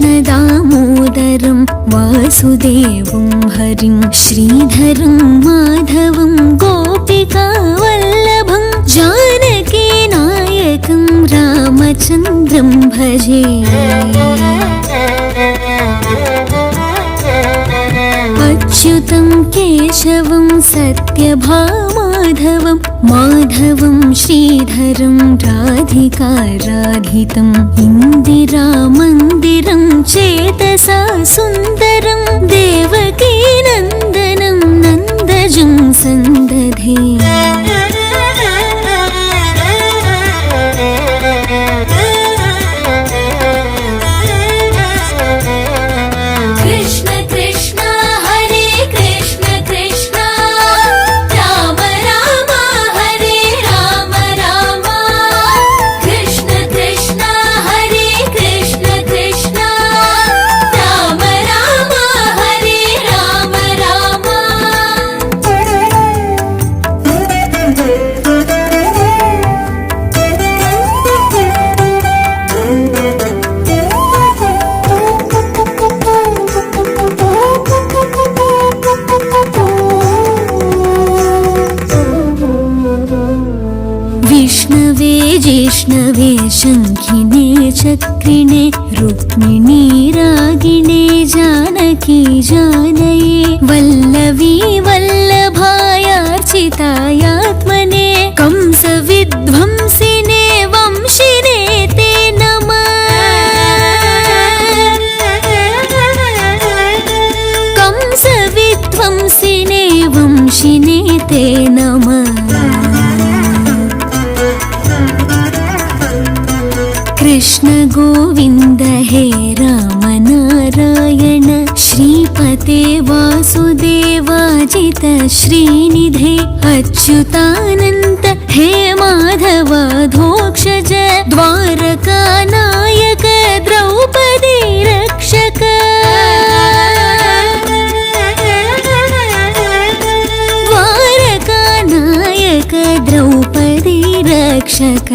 कृष्णदामोदरं वासुदेवं हरिं श्रीधरं माधवं गोपिकावल्लभं जानकीनायकं रामचन्द्रं भजे। अच्युतं केशवं सत्यभामाधवं माधवं श्रीधरं राधिकाराधितं इन्दिरामन्दिरं चेतसा सुन्दरं देवकीनन्दनं नन्दजं सन्दधे। जिष्णवे शङ्खिने चक्रिणे रुक्मिणी रागिणे जानकी जानये वल्लवी वल्लभायार्चितायात्मने कंसविध्वंसिने वंशिने ते नमः। कंसविध्वंसिने वंशिने ते नमः। कृष्ण गोविन्द हे राम नारायण श्रीपते वासुदेवाजित श्रीनिधे अच्युतानन्त हे माधवाधोक्षज द्वारकानायक द्रौपदी रक्षक। द्वारकानायक द्रौपदी रक्षक।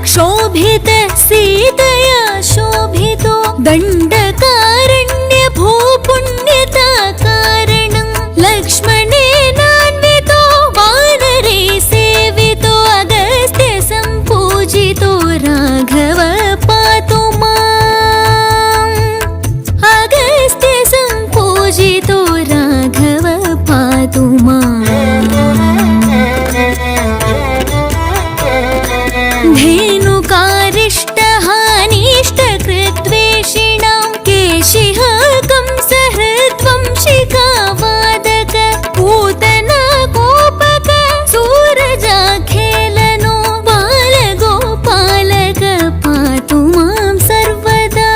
क्षोभित सीतया शोभितो दण्डकारण्य भूपुण्यता कारणं लक्ष्मणेनान्वितो वानरे सेवितो अगस्त्य सम्पूजितो राघव पातु माम्। अगस्त्य सम्पूजितो राघव पातु माम्। धेनुकारिष्टहानिष्टकृद्वेषिणां केशिः कंसहृद्वंशिकावादक पूतना कोपक सूरजाखेलनो बालगोपालक पातु मां सर्वदा।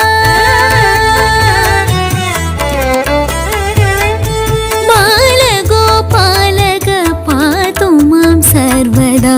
बालगोपालक पातु मां सर्वदा।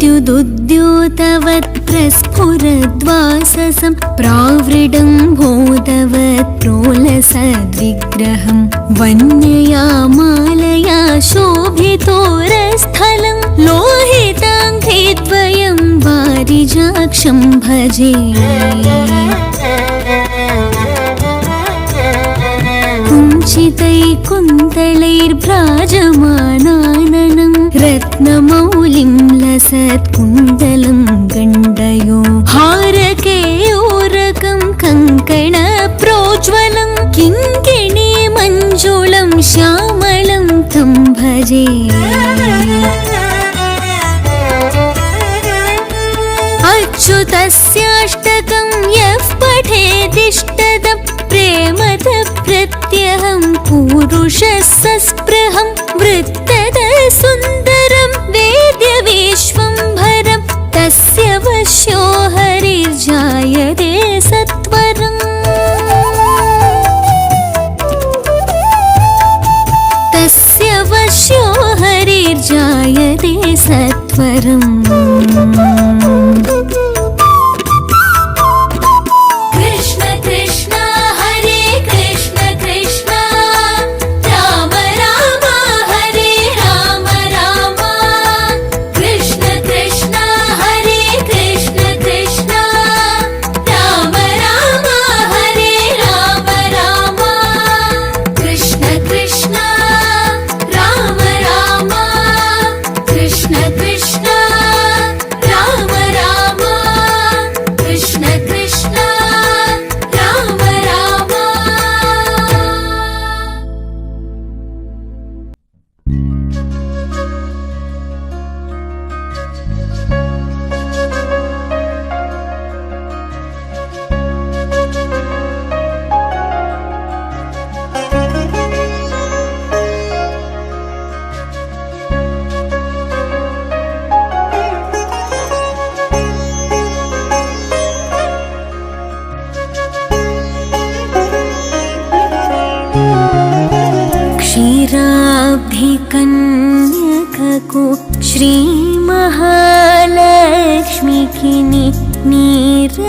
विद्युदुद्योतवत् प्रस्फुटितशोभितो पुरद्वाससं प्रावृडं बोधवत् प्रोलसद्विग्रहं वन्यया मालया शोभितोरस्थलं लोहिताङ्घ्रिद्वयं वारिजाक्षं भजे कुञ्चितैकुन्तलैर्भ्राजमानाननं रत्नमौलिं लसत्कुण्डलं गण्डयो हारकेयोरकं कङ्कणप्रोज्ज्वलं किङ्किणी मञ्जुलं श्यामलं तं भजे अच्युतस्याष्टकं यः पठेदिष्टदं प्रेमत प्रत्यहं पुरुषः सस्पृहं वृत्तद सुन्दरं वेद्य विश्वम्भरं तस्य वश्यो हरिर्जायते सत्वरम् तस्य वश्यो हरिर्जायते सत्वरम् क्षीराब्धिकन्यकको श्रीमहालक्ष्मीकिनि नीरजालयकुनु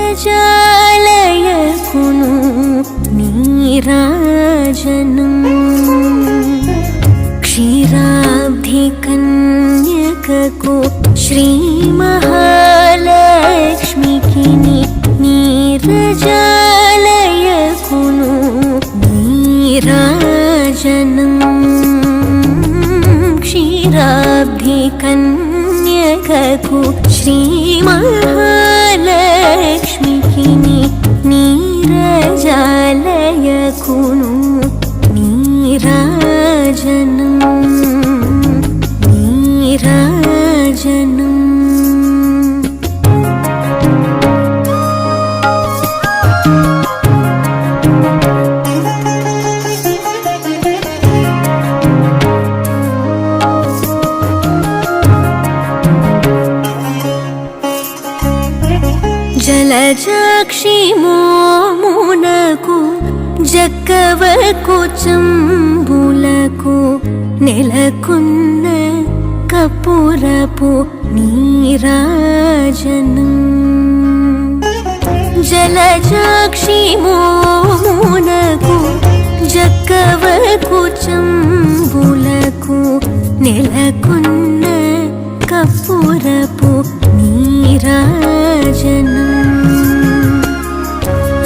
नीराजनम् क्षीराब्धिकन्यकको श्रीमहालक्ष्मीकिनि नीरजालयकुनु नीराजनम् क्षीराब्धिकन्यकको श्रीमहालक्ष्मीकिनि नीरजालयकुनु नीराजनम् नीराजनम् జలజాక్షి మోమునకు జక్కవకు చంబులకు నెలకొన్న కపురపు నీరాజనం జలజాక్షి మోమునకు జక్కవకు చంబులకు నెలకొన్న కపురపు నీరాజనం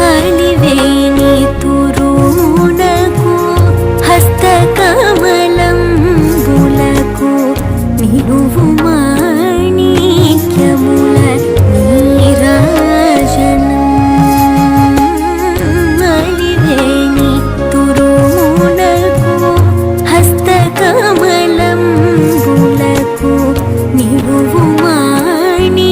అలివేణి తురునకు హస్తకమలంబులకు నిలువు మాణిక్యముల నీరాజనం అలివేణి తురునకు హస్తకమలంబులకు నిలువు మాణిక్యముల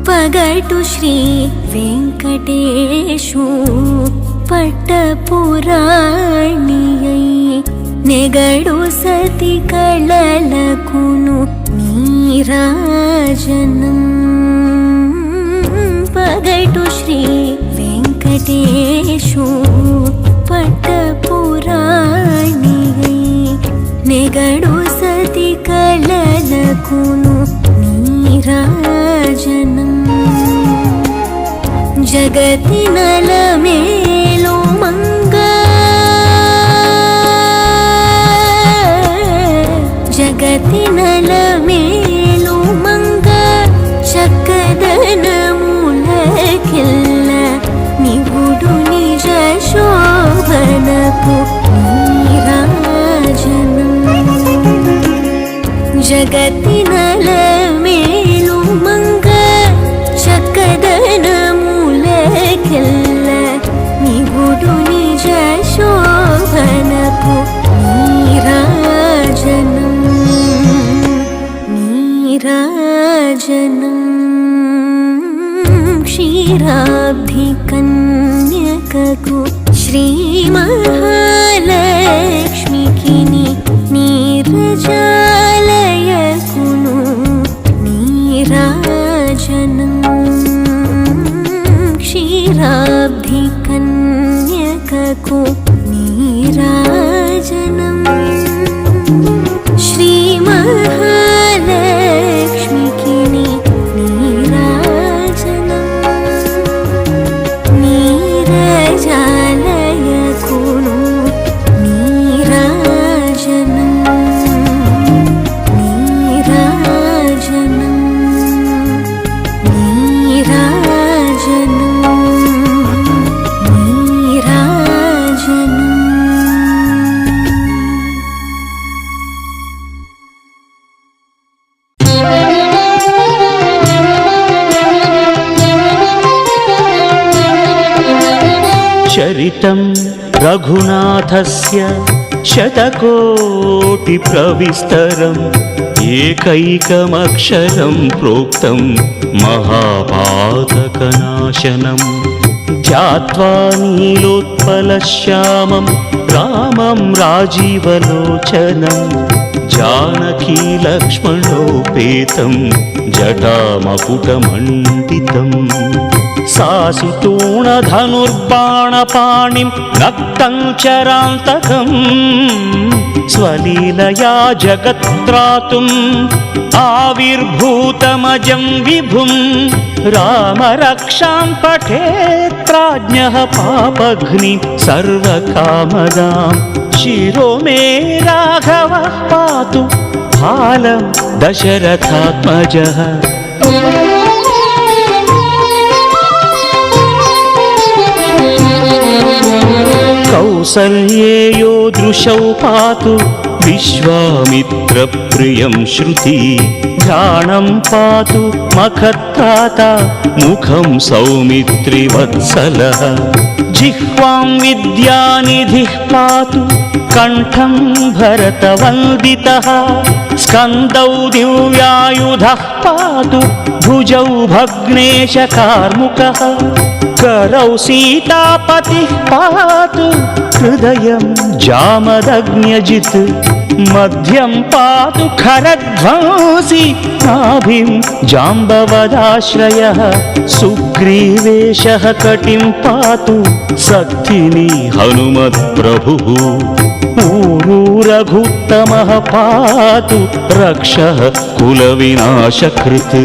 పగటు శ్రీ వెంకటేశు పట్టపురాణియై నెగడు సతి కళలకును నీరాజనం పగటు శ్రీ వెంకటేశు పట్టపురాణియై నెగడు సతి కళలకును నీరాజనం జగతి నలమేలు మంగ జగతి నలమేలు మంగ చక్కదనములకెల్ల నిగుడు నిజ శోభనకు నీరాజనం జగతి నలమేలు మంగ చక్కదనములకెల్ల నిగుడు నిజ శోభనకు నీరాజనం నీరాజనం క్షీరాబ్ధి కన్యకకు శ్రీ మహాలక్ష్మికి నీరజాలయకును నీరాజనం క్షీరాబ్ధి కన్యకకు నీరాజనం శ్రీ మహాలక్ష్మికి నీరాజనం నీరజాలయకును నీరాజనం నీరాజనం నీరాజనం నీరాజనం. చరితం రఘునాథస్య శతకోటి ప్రవిస్తరం ఏకైకమక్షరం ప్రోక్తం మహాపాతకనాశనం ధ్యాత్వా నీలోత్పలశ్యామం రామం రాజీవలోచనం జానకీ లక్ష్మణోపేతం జటామకుటమండితం సాసితూణధనుర్బాణపాణిం నక్తం చరాంతకం స్వలీలయా జగత్రాతుం ఆవిర్భూతమజం విభుం రామరక్షాం పఠేత్ ప్రాజ్ఞః పాపఘ్ని సర్వకామదాం శిరో మే రాఘవః పాతు బాలం దశరథాత్మజః. కౌసల్యేయో దృశౌ పాతు విశ్వామిత్రప్రియం శృతి ఘ్రాణం పాతు మఖత్రాత ముఖం సౌమిత్రివత్సలః జిహ్వాం విద్యానిధిః పాతు కంఠం భరతవందితః స్కందౌ దివ్యాయుధః పాతు భుజౌ భగ్నేశకార్ముకः करौ सीतापतिः पातु हृदयं जामदग्न्यजित् मध्यं पातु खरध्वंसी नाभिं जाम्बवदाश्रयः सुग्रीवेशः कटिं पातु सक्थिनी हनुमत्प्रभुः ऊरू रघुत्तमः पातु रक्षः कुलविनाशकृत्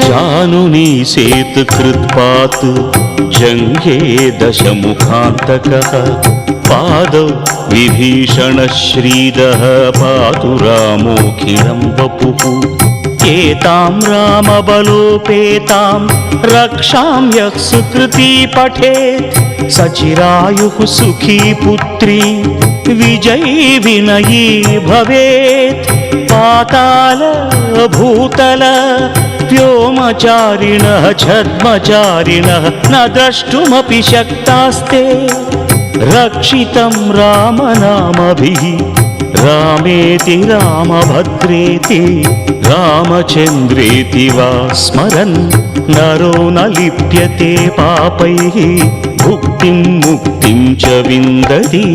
जानुनी सेतुकृत्पात् जङ्घे दशमुखान्तकः पादौ विभीषणश्रीदः पातु रामोऽखिलं वपुः एतां रामबलोपेतां रक्षां यः सुकृती पठेत् सचिरायुः सुखी पुत्री विजयी विनयी भवेत् पाताल भूतल व्योमचारिणः छद्मचारिणः न द्रष्टुमपि शक्तास्ते रक्षितं रामनामभिः रामेति रामभद्रेति रामचन्द्रेति वा स्मरन् नरो न लिप्यते पापैः भुक्तिं मुक्तिं च विन्दति।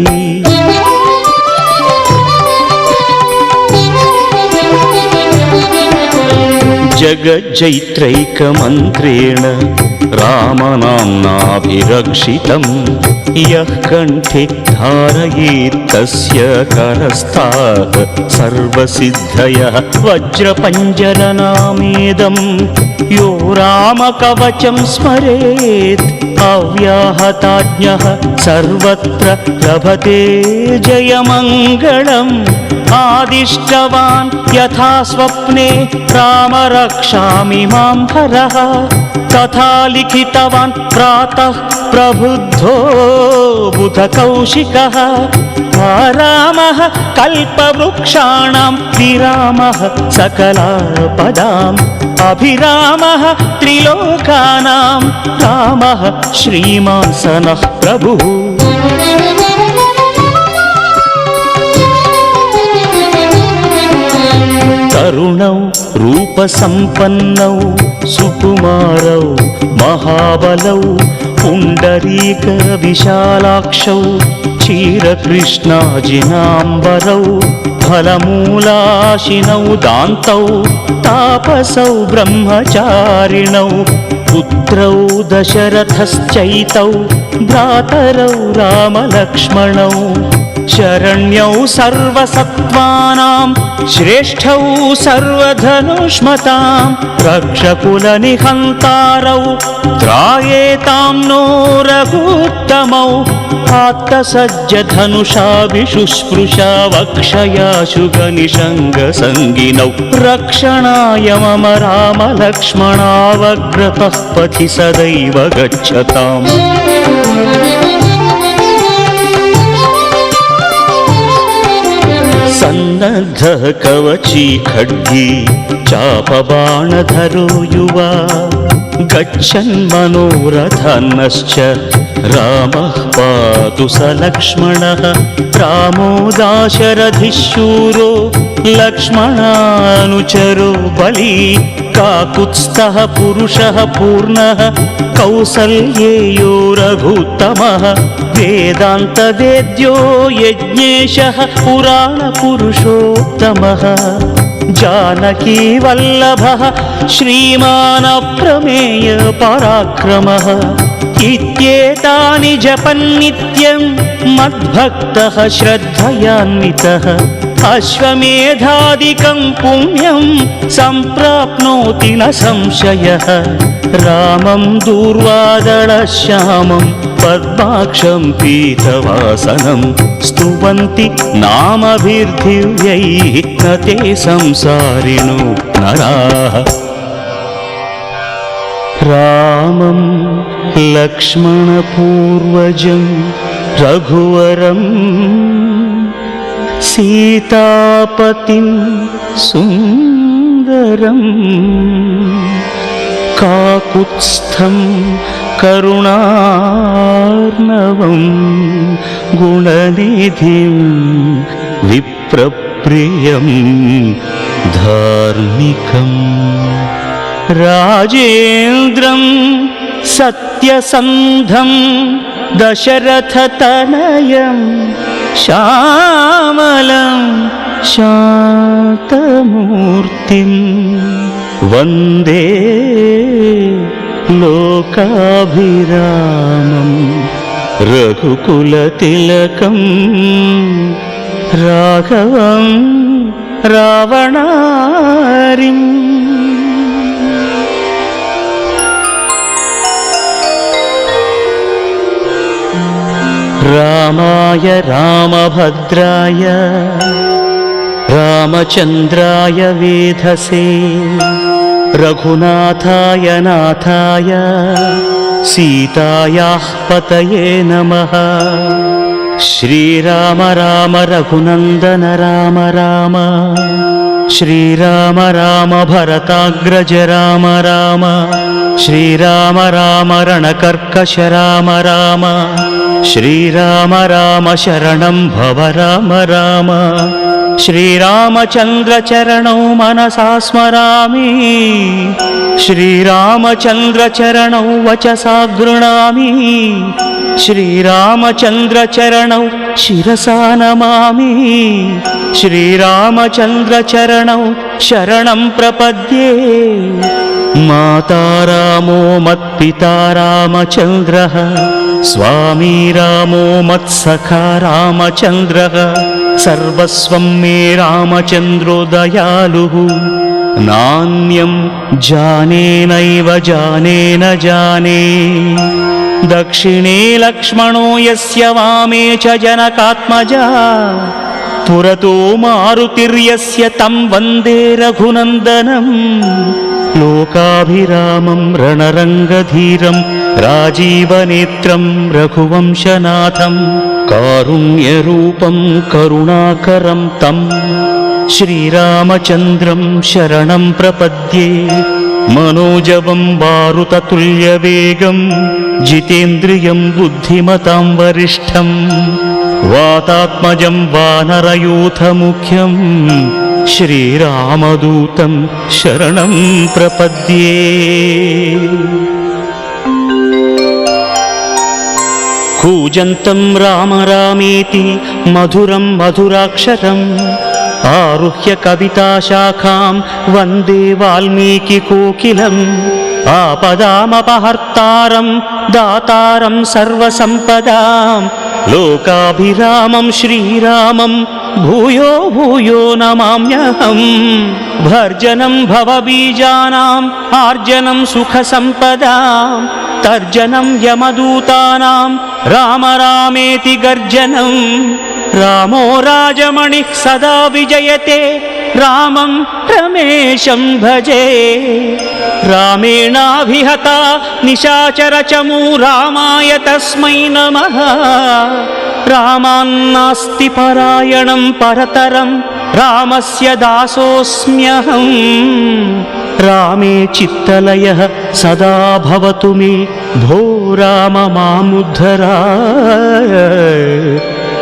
जगज्जैत्रैकमन्त्रेण रामनाम्नाभिरक्षितं यः कण्ठे धारयेत् तस्य करस्थाः सर्वसिद्धयः वज्रपञ्जरनामेदं यो रामकवचं स्मरेत् अव्याहताज्ञः सर्वत्र लभते जयमङ्गलम्। आदिष्टवान् यथा स्वप्ने राम रक्षामि मां हरः तथा लिखितवान् प्रातः प्रबुद्धो बुधकौशिकः। रामः कल्पवृक्षाणां विरामः सकलापदाम् अभिरामः त्रिलोकानां रामः श्रीमान् सनः प्रभुः। तरुणौ रूपसम्पन्नौ सुकुमारौ महाबलौ पुण्डरीकविशालाक्षौ क्षीरकृष्णाजिनाम्बरौ फलमूलाशिनौ दान्तौ तापसौ ब्रह्मचारिणौ पुत्रौ दशरथश्चैतौ भ्रातरौ रामलक्ष्मणौ शरण्यौ सर्वसत्त्वानां श्रेष्ठौ सर्वधनुष्मतां रक्षकुलनिहन्तारौ त्रायेतां नो रघुत्तमौ आत्तसज्जधनुषा विशुस्पृशा वक्षयाशु गनिषङ्गसङ्गिनौ रक्षणाय मम रामलक्ष्मणावग्रतः पथि सदैव गच्छताम्। सन्नद्धः कवची खड्गी चापबाणधरो युवा गच्छन्मनोरथन्नश्च रामः पातु स लक्ष्मणः। रामो दाशरथिशूरो लक्ष्मणानुचरो बली काकुत्स्थः पुरुषः पूर्णः कौसल्येयो रघुत्तमः। वेदान्तवेद्यो यज्ञेशः पुराणपुरुषोत्तमः जानकी वल्लभः श्रीमान् अप्रमेय पराक्रमः। इत्येतानि जपन्नित्यं मद्भक्तः श्रद्धयान्वितः अश्वमेधादिकं पुण्यं सम्प्राप्नोति न संशयः। रामं दूर्वादळश्यामं पद्माक्षं पीतवासनं स्तुवन्ति नामभिर्दिव्यैः न ते संसारिणो नराः। रामं लक्ष्मणपूर्वजं रघुवरं सीतापतिं सुन्दरं काकुत्स्थं करुणार्णवं गुणनिधिं विप्रप्रियं धार्मिकम् राजेन्द्रं सत्यसन्धं दशरथतनयं श्यामलं शान्तमूर्तिं वन्दे लोकाभिरामं रघुकुलतिलकं राघवं रावणारिम्। रामाय रामभद्राय रामचन्द्राय वेधसे रघुनाथाय नाथाय सीतायाः पतये नमः। श्रीराम राम रघुनन्दन राम राम श्रीराम राम भरताग्रज राम राम श्रीराम राम रणकर्कश राम राम श्रीराम राम शरणं भव राम राम। श्रीरामचन्द्रचरणौ मनसा स्मरामि श्रीरामचन्द्रचरणौ वचसा गृह्णामि श्रीरामचन्द्रचरणौ शिरसा नमामि श्रीरामचन्द्रचरणौ शरणं प्रपद्ये माता रामो मत्पिता रामचन्द्रः स्वामी रामो मत्सखा रामचन्द्रः सर्वस्वं मे रामचन्द्रो दयालुः नान्यं जाने नैव जाने न जाने दक्षिणे लक्ष्मणो यस्य वामे च जनकात्मजा पुरतो मारुतिर्यस्य तं वन्दे रघुनन्दनं लोकाभिरामं रणरङ्गधीरं राजीवनेत्रं रघुवंशनाथं कारुण्यरूपं करुणाकरं तं श्रीरामचन्द्रं शरणं प्रपद्ये मनोजवं वारुततुल्यवेगं जितेन्द्रियं बुद्धिमतां वरिष्ठं वातात्मजं वानरयूथमुख्यं श्रीरामदूतं शरणं प्रपद्ये कूजन्तं राम रामेति मधुरं मधुराक्षरम् आरुह्य कविताशाखां वन्दे वाल्मीकिकोकिलम् आपदामपहर्तारं दातारं सर्वसम्पदां लोकाभिरामं श्रीरामं भूयो भूयो नमाम्यहम् भर्जनं भवबीजानाम् आर्जनं सुखसम्पदां तर्जनं यमदूतानां राम रामेति गर्जनं रामो राजमणिः सदा विजयते रामं रमेशं भजे रामेणाभिहता निशाचरचमू रामाय तस्मै नमः रामान्नास्ति परायणं परतरं रामस्य दासोऽस्म्यहं रामे चित्तलयः सदा भवतु मे भो राम मामुद्धर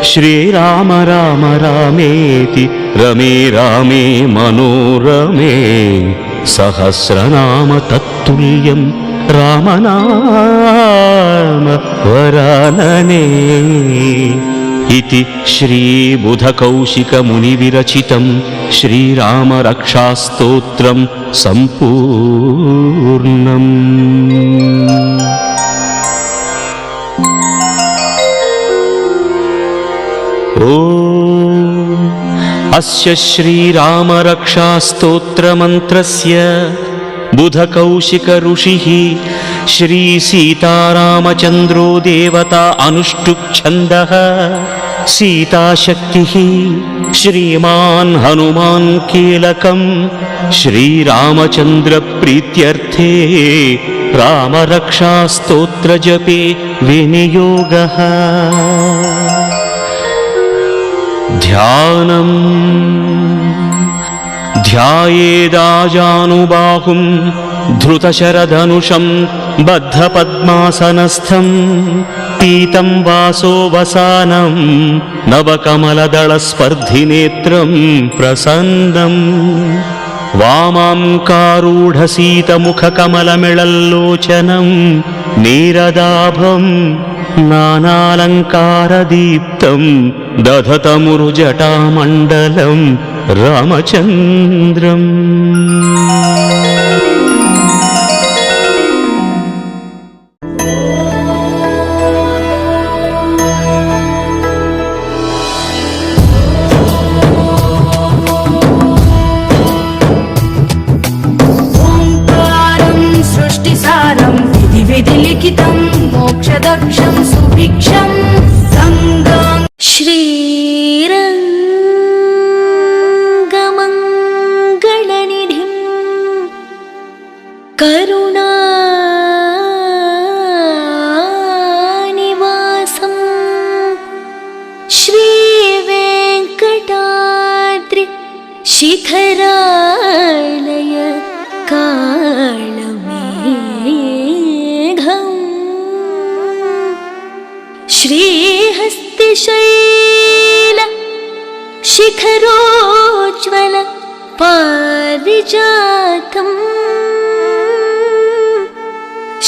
श्रीराम राम रामेति रमे रामे मनोरमे सहस्रनाम तत्तुल्यं रामनाम वरानने इति श्रीबुधकौशिकमुनिविरचितं श्रीरामरक्षास्तोत्रं सम्पूर्णम्। अस्य श्रीरामरक्षास्तोत्रमन्त्रस्य बुधकौशिक ऋषिः श्रीसीतारामचन्द्रो देवता अनुष्टुप्-छन्दः सीताशक्तिः श्रीमान् हनुमान् कीलकं श्रीरामचन्द्रप्रीत्यर्थे रामरक्षास्तोत्रजपे विनियोगः। ध्यानम् ध्यायेदाजानुबाहुं धृतशरधनुषं बद्धपद्मासनस्थं पीतं वासोवसानं नवकमलदलस्पर्धिनेत्रं प्रसन्नं वामाङ्कारूढसीतमुखकमलमिळल्लोचनं नीरदाभं नानालङ्कारदीप्तं दधतमुरुजटामण्डलं रामचन्द्रम्। विधिलिखितं मोक्षदक्षं सुभिक्षं गङ्गां श्रीरङ्गमङ्गलनिधिं करुणानिवासं श्रीवेङ्कटाद्रि शिखरालय श्रीहस्तिशैल शिखरोज्ज्वल पारिजातम्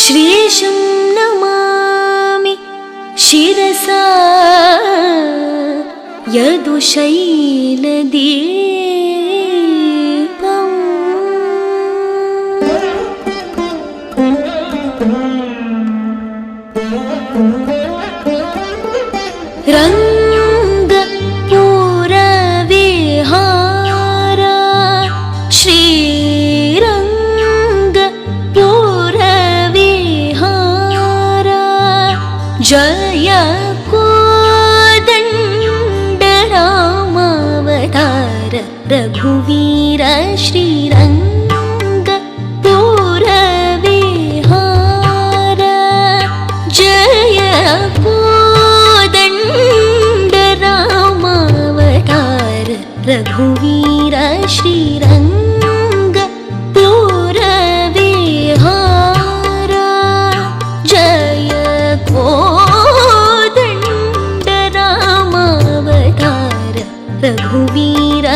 श्रीशं नमामि शिरसा यदुशैलदीपम् रङ्गपूरविहारा श्रीरङ्गपूरविहारा जय कोदण्डरामावतार रघुवीर श्रीरङ्गपूरविहारा जय कोदण्डरामावतार रघुवीर श्रीरङ्गपूरविहारा जय कोदण्डरामावतार रघुवीर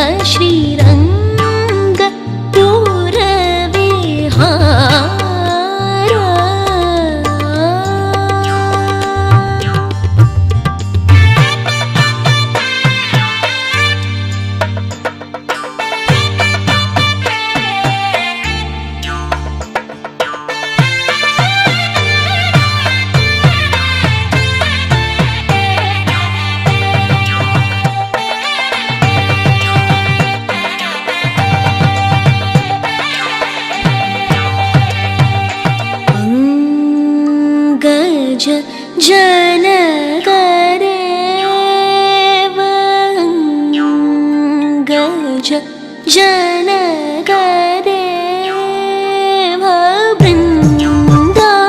पङ्कज जनकदेव अङ्गज जनकदेव वृन्दावन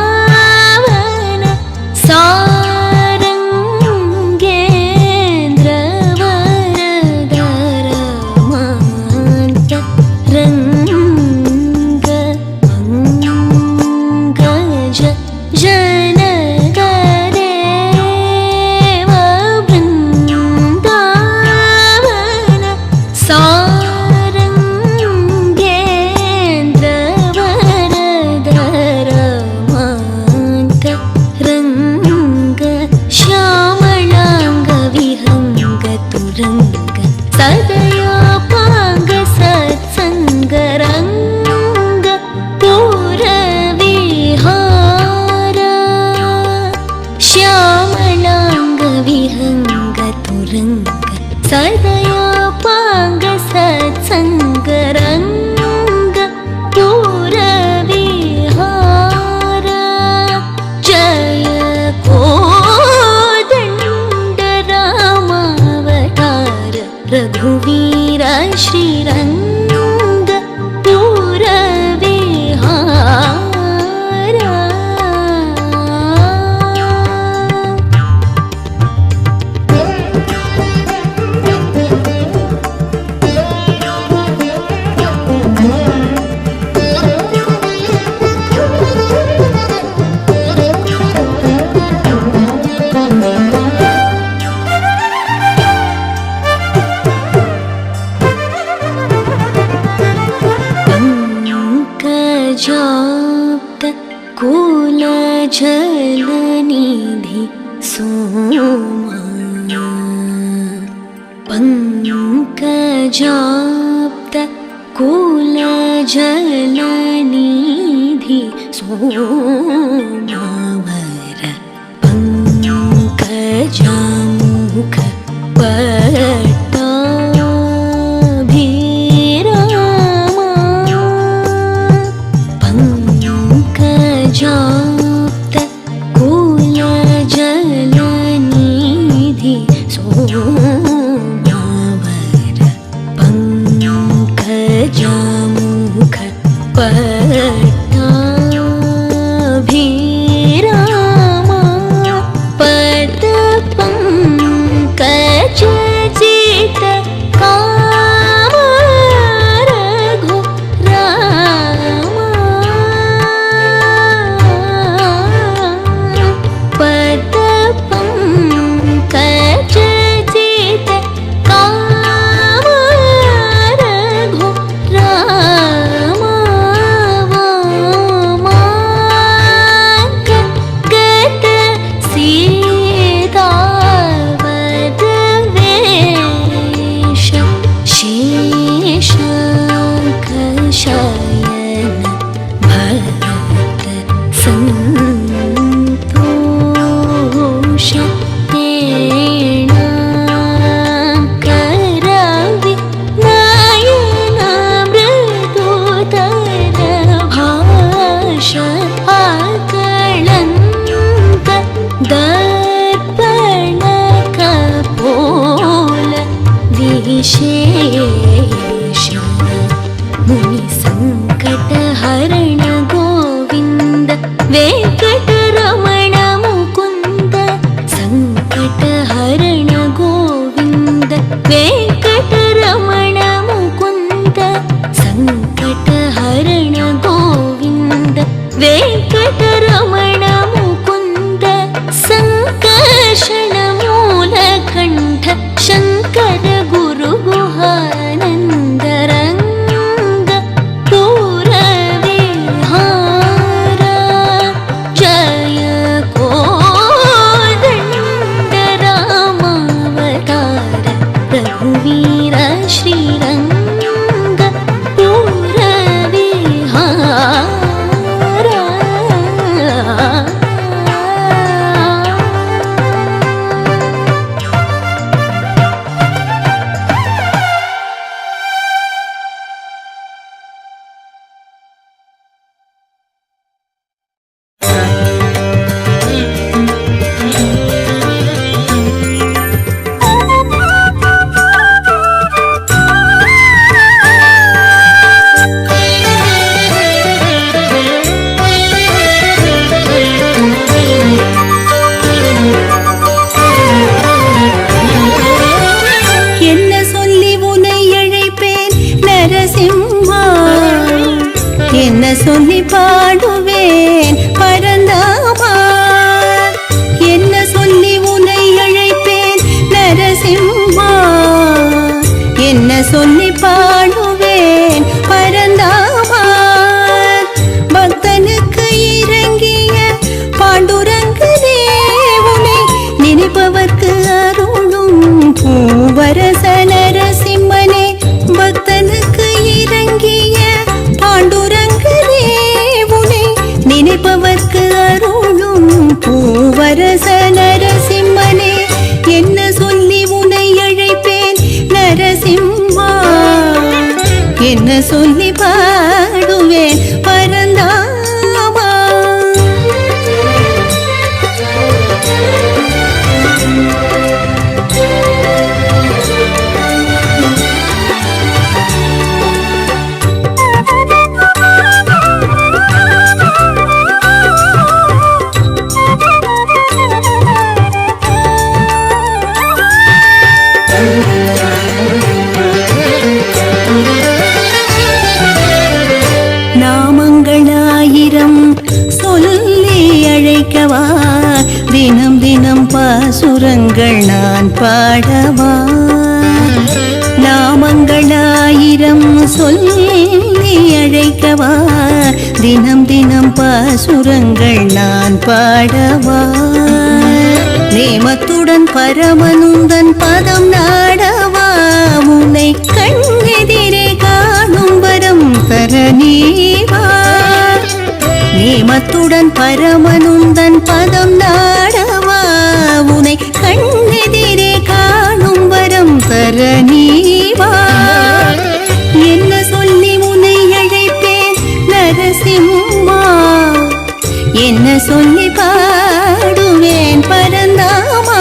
सारङ्गेन्द्रवरदरमान्त रङ्ग पङ्कज जनकदेव वृन्दावन सारङ्गेन्द्रवरदरमान्त रङ्ग श्यामलाङ्गविहङ्गतुरङ्ग सदयापाङ्ग सत्सङ्गरङ्ग पूरविहारा श्यामलाङ्गविहङ्गतुरङ्ग सदयापाङ्ग सत्सङ्गरङ्ग पूरविहारा जय कोदण्डरामावतार रघुवीर श्रीरङ्गपूरविहारा पंकजाब्द कुलजलनिधि सोमा पंकजाब्द कुलजलनिधि सोमावर पंकजामुख पंकजाप्त कुलजलनिधि सोमावर पंकजामुख पट्टाभिरामा पद पंकज जित काम रघु रामा पद पंकज जित काम शङ्खशयन भरत सन्तोष येणाकरवि नयन मृदुतर भाष आकलङ्क दर्पण कपोल विशेष मुनि संकट हरण गोविंद वेंकटरमण मुकुंद संकट हरण गोविंद वेंकटरमण मुकुंद संकट हरण गोविंद वेंकटरमण मुकुंद संकर्षण मूलकंठ शंकर गुरु गुहानंद रंग पूरविहार जय कोदंड रामावतार रघुवीर श्रीरंग पूरविहार என்ன சொல்லி உன்னை அழைப்பேன் நரசிம்மா, என்ன சொல்லி பாடுவேன் பரந்தாமா, என்ன சொல்லி உன்னை அழைப்பேன் நரசிம்மா, என்ன சொல்லி பாடுவேன் பரந்தாமா, பக்தனுக்கு இறங்கிய பாண்டுரங்கனே உன்னை நினைப்பவர்க்கு அருளும் பூவரச நரசிம்மனே, பக்தனுக்கு இறங்கிய பாண்டுரங்கனே உன்னை நினைப்பவர்க்கு அருளும் பூவரச நரசிம்மனே, என்ன சொல்லி உன்னை அழைப்பேன் நரசிம்மா, என்ன சொல்லி பாடுவேன் பரந்தாமா. நாமங்களாயிரம் சொல்லி அழைக்கவா, தினம் தினம் பாசுரங்கள் நான் பாடவா, நாமங்களாயிரம் சொல்லி அழைக்கவா, தினம் தினம் பாசுரங்கள் நான் பாடவா, நேமத்துடன் பரமனுந்தன் பதம் நாடவா, உன்னை கண்ணெதிரே காணும் வரம் தர நீவா, நேமத்துடன் பரமனுந்தன் பதம் நாடவா, உன்னை கண்ணெதிரே காணும் வரம் தர நீவா, என்ன சொல்லி உன்னை அழைப்பேன் நரசிம்மா, என்ன சொல்லி பாடுவேன் பரந்தாமா.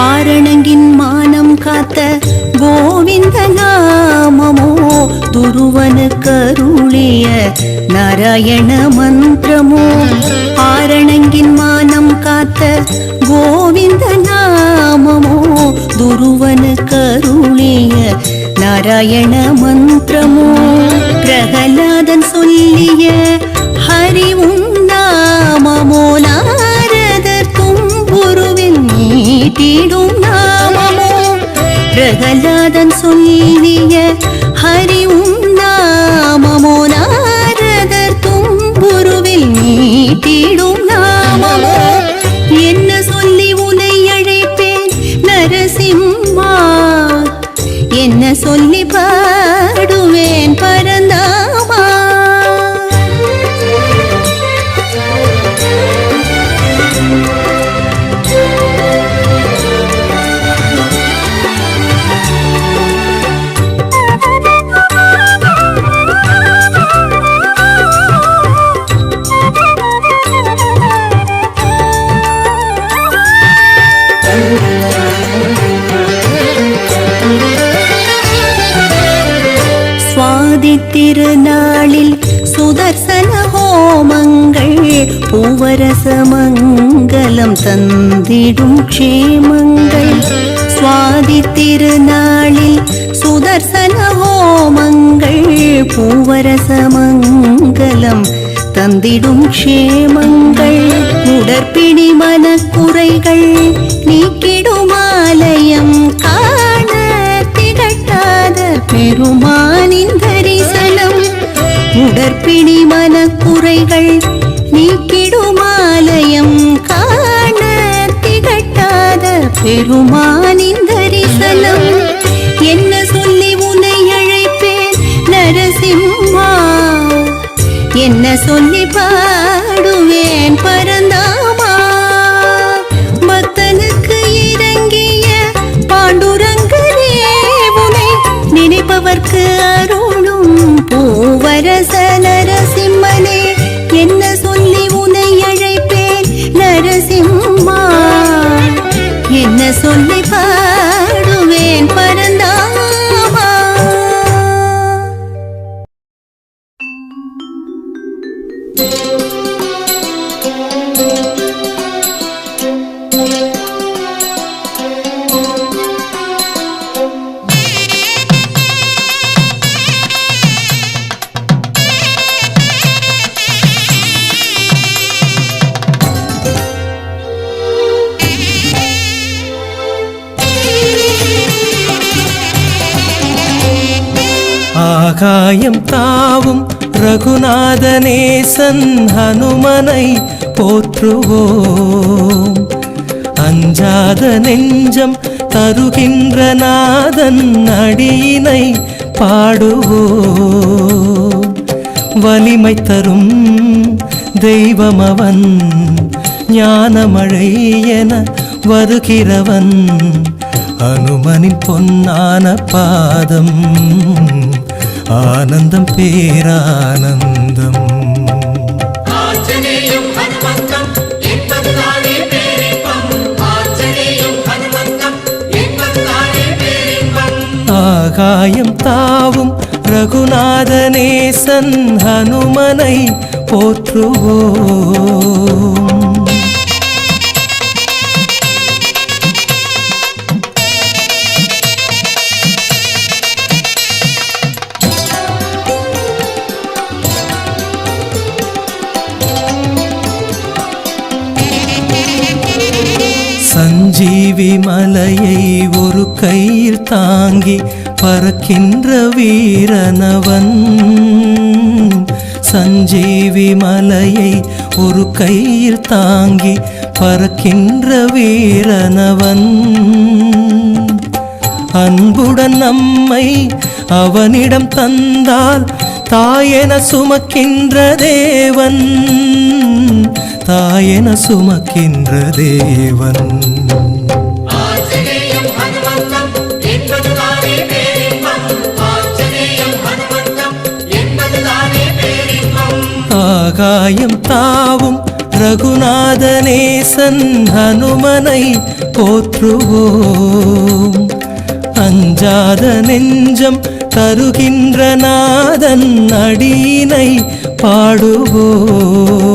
ஆரணங்கின் மானம் காத்த கோவிந்த நாமமோ, துருவனு கருளிய நாராயண மந்திரமோ, ஆரணங்கின் மானம் காத்த கோவிந்த நாமமோ, துருவனு கருளிய நாராயண மந்திரமோ, பிரகலாதன் சொல்லிய ஹரி உன் நாமமோ, நாரதர் தும்ப பிரகலாதன் சொல்லிய ஹரி நாமமோ நாரதர் தும்புருவில் நீட்டிடும் நாமமோ என்ன சொல்லி உனை அழைப்பேன் நரசிம்மா என்ன சொல்லி பாடுவேன் பரந்தாமா திருநாளில் சுதர்சன ஹோமங்கள் பூவரச மங்கலம் தந்திடும் க்ஷேமங்கள் சுவாதி திருநாளில் சுதர்சன ஹோமங்கள் பூவரச மங்கலம் தந்திடும் க்ஷேமங்கள் உடற்பிடி மனக்குறைகள் நீக்கிடும் ஆலயம் காண திகட்டாத பெருமானின் தரிசனம் உடற்பிடி மனக்குறைகள் நீக்கிடும் ஆலயம் காண திகட்டாத பெருமானின் தரிசனம் என்ன சொல்லி உன்னை அழைப்பேன் நரசிம்மா என்ன சொல்லி பாடுவேன் பரந்தாமா பக்தனுக்கு இறங்கிய பாண்டுரங்கனே உனை நினைப்பவர்க்கு அருளும் பூவரச நரசிம்மனே என்ன சொல்லி உன்னை அழைப்பேன் நரசிம்மா என்ன சொல்லி பாடுவேன் பரந்தாமா ஆகாயம் தாவும் ரகுநாதனேசன் ஹனுமனை போற்றுவோம் அஞ்சாத நெஞ்சம் தருகின்ற நாதன் அடியினை பாடுவோம் வலிமை தரும் தெய்வமவன் ஞானமழை என வருகிறவன் அனுமனின் பொன்னான பாதம் ஆனந்தம் பேரானந்தம் ஆகாயம் தாவும் ரகுநாதனேசன் ஹனுமனை போற்றுவோம் சஞ்சீவி மலையை ஒரு கையில் தாங்கி பறக்கின்ற வீரனவன் சஞ்சீவி மலையை ஒரு கையில் தாங்கி பறக்கின்ற வீரனவன் அன்புடன் நம்மை அவனிடம் தந்தால் தாயென சுமக்கின்ற தேவன் தாயென சுமக்கின்ற தேவன் ஆகாயம் தாவும் ரகுநாதனேசன் ஹனுமனை போற்றுவோம் அஞ்சாத நெஞ்சம் தருகின்ற நாதன் அடியினை பாடுவோம்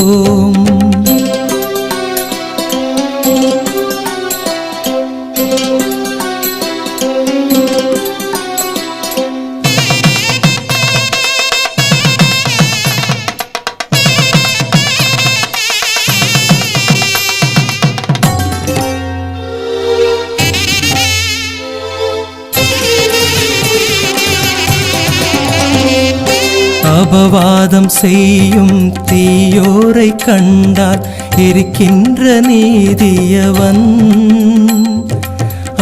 அபவாதம் செய்யும் தீயோரை கண்டால் எரிக்கின்ற நீதியவன்.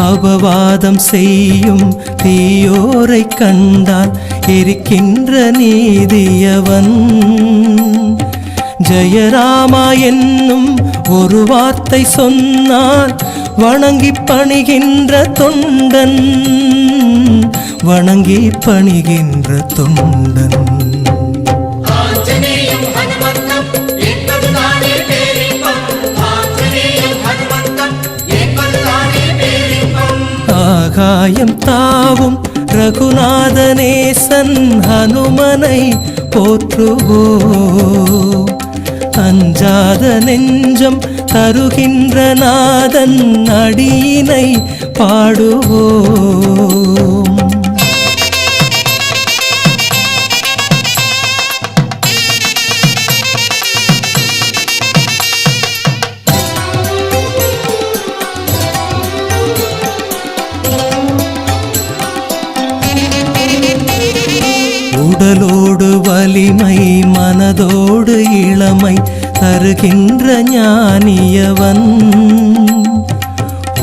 அபவாதம் செய்யும் தீயோரை கண்டால் எரிக்கின்ற நீதியவன். ஜெயராமா என்னும் ஒரு வார்த்தை சொன்னால் வணங்கி பணிகின்ற தொண்டன், வணங்கி பணிகின்ற தொண்டன். ஆகாயம் தாவும் ரகுநாதனேசன் ஹனுமனை போற்றுவோ. அஞ்சாத நெஞ்சம் தருகின்ற நாதன் அடியினை பாடுவோம். உடலோடு வலிமை மனதோடு இளமை தருகின்ற ஞானியவன்.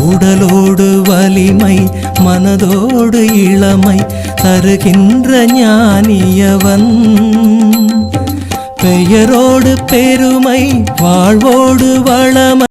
உடலோடு வலிமை மனதோடு இளமை தருகின்ற ஞானியவன். பெயரோடு பெருமை வாழ்வோடு வளமை